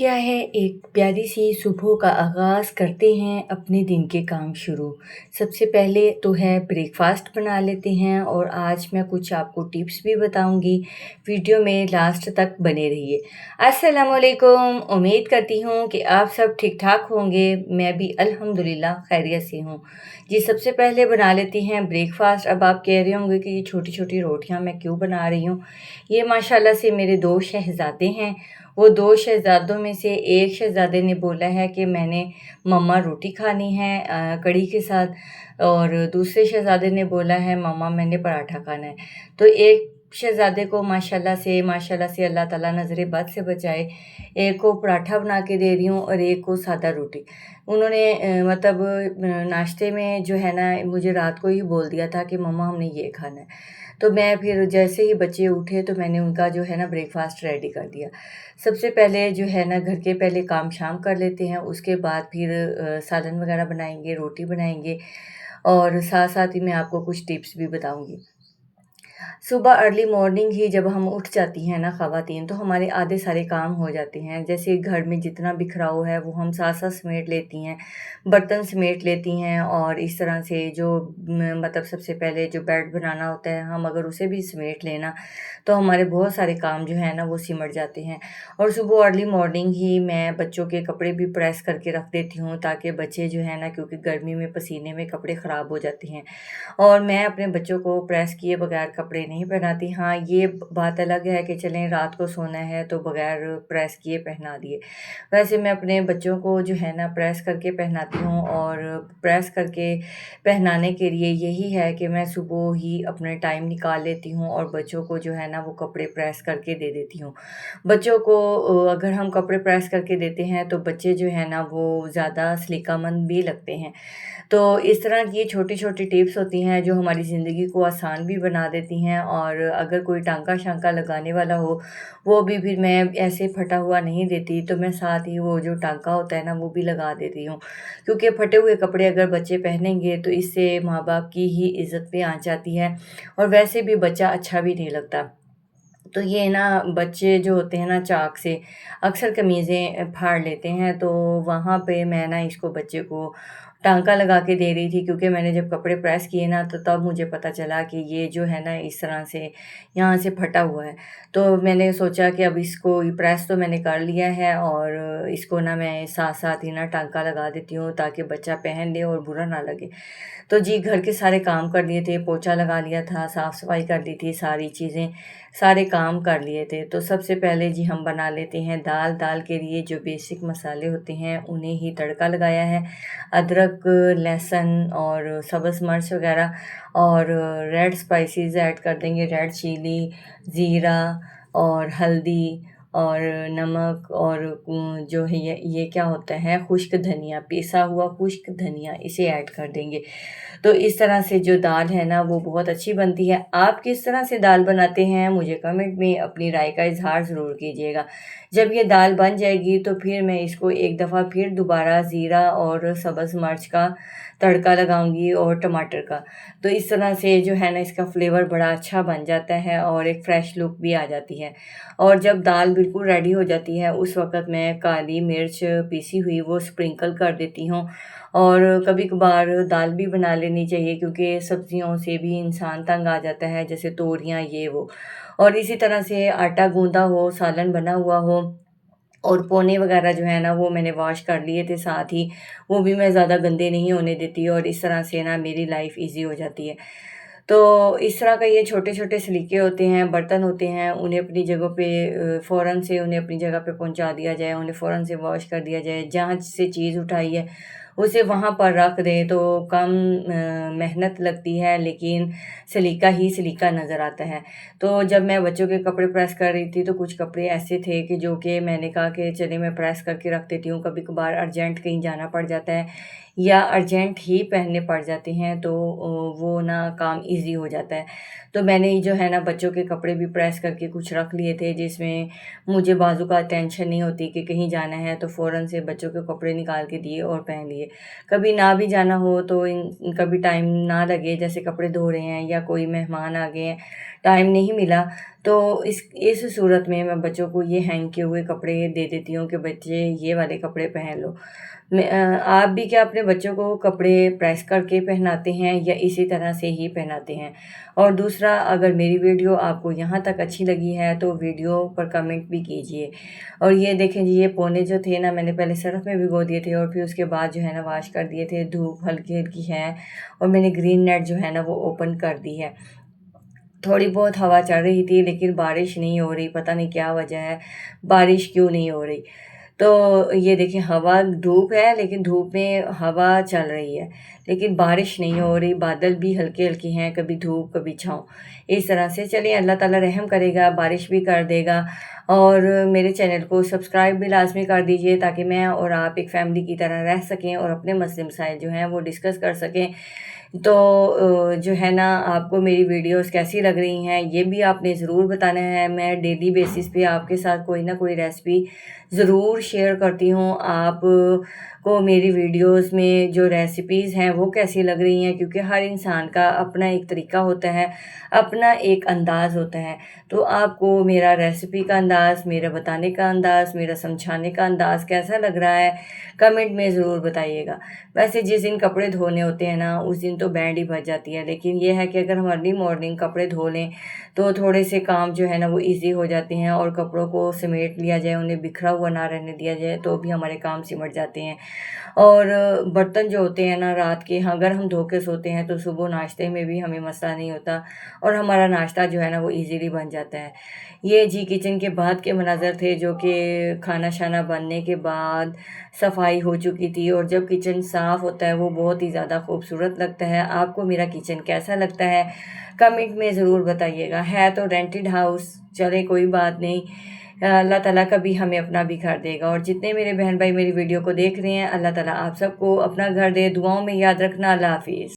क्या है, एक प्यारी सी सुबह का आगाज़ करते हैं अपने दिन के काम शुरू। सबसे पहले तो है ब्रेकफ़ास्ट बना लेते हैं और आज मैं कुछ आपको टिप्स भी बताऊँगी। वीडियो में लास्ट तक बने रहिए। अस्सलाम वालेकुम, उम्मीद करती हूँ कि आप सब ठीक-ठाक होंगे। मैं भी अल्हम्दुलिल्लाह खैरियत से हूँ। जी, सबसे पहले बना लेते हैं ब्रेकफ़ास्ट। अब आप कह रहे होंगे कि ये छोटी-छोटी रोटियाँ मैं क्यों बना रही हूँ? ये माशाल्लाह से मेरे 2 शहज़ादे हैं। वो 2 शहज़ादों में से एक शहज़ादे ने बोला है कि मैंने मम्मा रोटी खानी है कढ़ी के साथ और दूसरे शहज़ादे ने बोला है मम्मा मैंने पराठा खाना है। तो एक शहज़ादे को माशाल्लाह से अल्लाह ताला नज़रे बद से बचाए, एक को पराठा बना के दे रही हूँ और एक को सादा रोटी। उन्होंने मतलब नाश्ते में जो है ना मुझे रात को ही बोल दिया था कि मम्मा हमने ये खाना है। तो मैं फिर जैसे ही बच्चे उठे तो मैंने उनका जो है ना ब्रेकफ़ास्ट रेडी कर दिया। सबसे पहले जो है ना घर के पहले काम शाम कर लेते हैं, उसके बाद फिर सालन वगैरह बनाएँगे, रोटी बनाएँगे और साथ-साथ ही मैं आपको कुछ टिप्स भी बताऊँगी। सुबह अर्ली मॉर्निंग ही जब हम उठ जाती हैं ना ख़वातीन, तो हमारे आधे सारे काम हो जाते हैं। जैसे घर में जितना बिखराव है वो हम साथ-साथ समेट लेती हैं, बर्तन समेट लेती हैं और इस तरह से जो मतलब सबसे पहले जो बेड बनाना होता है, हम अगर उसे भी समेट लें ना, तो हमारे बहुत सारे काम जो है ना वो सिमट जाते हैं। और सुबह अर्ली मॉर्निंग ही मैं बच्चों के कपड़े भी प्रेस करके रख देती हूँ ताकि बच्चे जो है ना क्योंकि गर्मी में पसीने में कपड़े ख़राब हो जाते हैं। और मैं अपने बच्चों को प्रेस किए बगैर कपड़े नहीं पहनाती। हाँ, ये बात अलग है कि चलें रात को सोना है तो बगैर प्रेस किए पहना दिए। वैसे मैं अपने बच्चों को जो है ना प्रेस करके पहनाती हूँ और प्रेस करके पहनाने के लिए यही है कि मैं सुबह ही अपने टाइम निकाल लेती हूँ और बच्चों को जो है ना वो कपड़े प्रेस करके दे देती हूँ। बच्चों को अगर हम कपड़े प्रेस करके देते हैं तो बच्चे जो है ना वो ज़्यादा सलीकामंद भी लगते हैं। तो इस तरह की छोटी-छोटी टिप्स होती हैं जो हमारी ज़िंदगी को आसान भी बना देती हैं और अगर कोई टाँका-शाँका लगाने वाला हो, वो भी फिर मैं ऐसे फटा हुआ नहीं देती, तो मैं साथ ही वो जो टाँका होता है ना, वो भी लगा देती हूँ। क्योंकि फटे हुए कपड़े अगर बच्चे पहनेंगे तो इससे माँ-बाप की ही इज़्ज़त पे आँच आती है और वैसे भी बच्चा अच्छा भी नहीं लगता। तो ये ना बच्चे जो होते हैं ना चाक से अक्सर कमीज़ें फाड़ लेते हैं, तो वहाँ पे मैं ना इसको बच्चे को टाँका लगा के दे रही थी क्योंकि मैंने जब कपड़े प्रेस किए ना तो तब मुझे पता चला कि ये जो है ना इस तरह से यहाँ से फटा हुआ है। तो मैंने सोचा कि अब इसको प्रेस तो मैंने कर लिया है और इसको ना मैं साथ-साथ ही ना टाँका लगा देती हूँ ताकि बच्चा पहन ले और बुरा ना लगे। तो जी, घर के सारे काम कर लिए थे, पोछा लगा लिया था, साफ-सफाई कर ली थी, सारी चीज़ें, सारे काम कर लिए थे। तो सबसे पहले जी हम बना लेते हैं दाल। दाल के लिए जो बेसिक मसाले होते हैं, उन्हें ही तड़का लगाया है। अदरक, लहसुन और सब्ज़ मिर्च वग़ैरह और रेड स्पाइसेस ऐड कर देंगे, रेड चिली, ज़ीरा और हल्दी और नमक और जो है ये क्या होता है खुश्क धनिया, पिसा हुआ खुश्क धनिया इसे ऐड कर देंगे। तो इस तरह से जो दाल है ना वो बहुत अच्छी बनती है। आप किस तरह से दाल बनाते हैं मुझे कमेंट में अपनी राय का इज़हार ज़रूर कीजिएगा। जब ये दाल बन जाएगी तो फिर मैं इसको एक दफ़ा फिर दोबारा ज़ीरा और सब्ज़ मिर्च का तड़का लगाऊँगी और टमाटर का। तो इस तरह से जो है ना इसका फ्लेवर बड़ा अच्छा बन जाता है और एक फ्रेश लुक भी आ जाती है। और जब दाल बिल्कुल रेडी हो जाती है उस वक़्त मैं काली मिर्च पीसी हुई वो स्प्रिंकल कर देती हूँ और कभी-कभार दाल भी बना लेनी चाहिए क्योंकि सब्जियों से भी इंसान तंग आ जाता है, जैसे तोरियाँ ये वो। और इसी तरह से आटा गूँधा हो, सालन बना हुआ हो और पोने वग़ैरह जो है ना वो मैंने वॉश कर लिए थे साथ ही, वो भी मैं ज़्यादा गंदे नहीं होने देती और इस तरह से ना मेरी लाइफ़ ईज़ी हो जाती है। तो इस तरह का ये छोटे-छोटे सलीके होते हैं, बर्तन होते हैं, उन्हें अपनी जगह पे फ़ौरन से उन्हें अपनी जगह पे पहुँचा दिया जाए, उन्हें फ़ौरन से वॉश कर दिया जाए। जहाँ से चीज़ उठाई है, उसे वहाँ पर रख दें तो कम मेहनत लगती है लेकिन सलीका ही सलीका नज़र आता है। तो जब मैं बच्चों के कपड़े प्रेस कर रही थी तो कुछ कपड़े ऐसे थे कि जो कि मैंने कहा कि चलिए मैं प्रेस करके रख देती हूँ, कभी-कभार अर्जेंट कहीं जाना पड़ जाता है या अर्जेंट ही पहनने पड़ जाते हैं तो वो ना काम ईज़ी हो जाता है। तो मैंने जो है ना बच्चों के कपड़े भी प्रेस करके कुछ रख लिए थे जिसमें मुझे बाज़ू का टेंशन नहीं होती कि कहीं जाना है तो फ़ौरन से बच्चों के कपड़े निकाल के दिए और पहन लिए। कभी ना भी जाना हो तो कभी टाइम ना लगे जैसे कपड़े धो रहे हैं या कोई मेहमान आ गए हैं, टाइम नहीं मिला, तो इस सूरत में मैं बच्चों को ये हैंग किए हुए कपड़े दे देती हूँ कि बच्चे ये वाले कपड़े पहन लो। आप भी क्या अपने बच्चों को कपड़े प्रेस करके पहनाते हैं या इसी तरह से ही पहनाते हैं? और दूसरा, अगर मेरी वीडियो आपको यहाँ तक अच्छी लगी है तो वीडियो पर कमेंट भी कीजिए। और ये देखें जी, ये पौने जो थे ना, मैंने पहले सर्फ़ में भिगो दिए थे और फिर उसके बाद जो है ना वॉश कर दिए थे। धूप हल्की-हल्की है और मैंने ग्रीन नेट जो है ना वो ओपन कर दी है। थोड़ी बहुत हवा चल रही थी लेकिन बारिश नहीं हो रही, पता नहीं क्या वजह है, बारिश क्यों नहीं हो रही। तो ये देखिए, हवा धूप है लेकिन धूप में हवा चल रही है, लेकिन बारिश नहीं हो रही, बादल भी हल्के-हल्के हैं, कभी धूप कभी छाँव। इस तरह से चलिए, अल्लाह ताला रहम करेगा, बारिश भी कर देगा। और मेरे चैनल को सब्सक्राइब भी लाज़मी कर दीजिए ताकि मैं और आप एक फ़ैमिली की तरह रह सकें और अपने मसले मसाइल जो हैं वो डिस्कस कर सकें। तो जो है ना, आपको मेरी वीडियोस कैसी लग रही हैं ये भी आपने ज़रूर बताना है। मैं डेली बेसिस पे आपके साथ कोई ना कोई रेसिपी ज़रूर शेयर करती हूँ। आप को मेरी वीडियोस में जो रेसिपीज़ हैं वो कैसी लग रही हैं, क्योंकि हर इंसान का अपना एक तरीका होता है, अपना एक अंदाज़ होता है। तो आपको मेरा रेसिपी का अंदाज़, मेरा बताने का अंदाज़, मेरा समझाने का अंदाज़ कैसा लग रहा है, कमेंट में ज़रूर बताइएगा। वैसे जिस दिन कपड़े धोने होते हैं ना, उस दिन तो बैंड ही बज जाती है, लेकिन ये है कि अगर हम अर्ली मॉर्निंग कपड़े धो लें तो थोड़े से काम जो है ना वो ईज़ी हो जाते हैं और कपड़ों को समेट लिया जाए, उन्हें बिखरा हुआ ना रहने दिया जाए, तो भी हमारे काम सिमट जाते हैं। और बर्तन जो होते हैं ना रात के, अगर हम धो के सोते हैं तो सुबह नाश्ते में भी हमें मसला नहीं होता और हमारा नाश्ता जो है ना वो ईज़िली बन जाता है। ये जी किचन के बाद के मनाज़र थे, जो कि खाना-शाना बनने के बाद सफाई हो चुकी थी, और जब किचन साफ़ होता है वो बहुत ही ज़्यादा खूबसूरत लगता है। आपको मेरा किचन कैसा लगता है कमेंट में ज़रूर बताइएगा। है तो रेंटेड हाउस, चले कोई बात नहीं, अल्लाह ताला कभी हमें अपना भी घर देगा। और जितने मेरे बहन भाई मेरी वीडियो को देख रहे हैं, अल्लाह ताला आप सबको अपना घर दे। दुआओं में याद रखना। अल्लाह हाफ़िज़।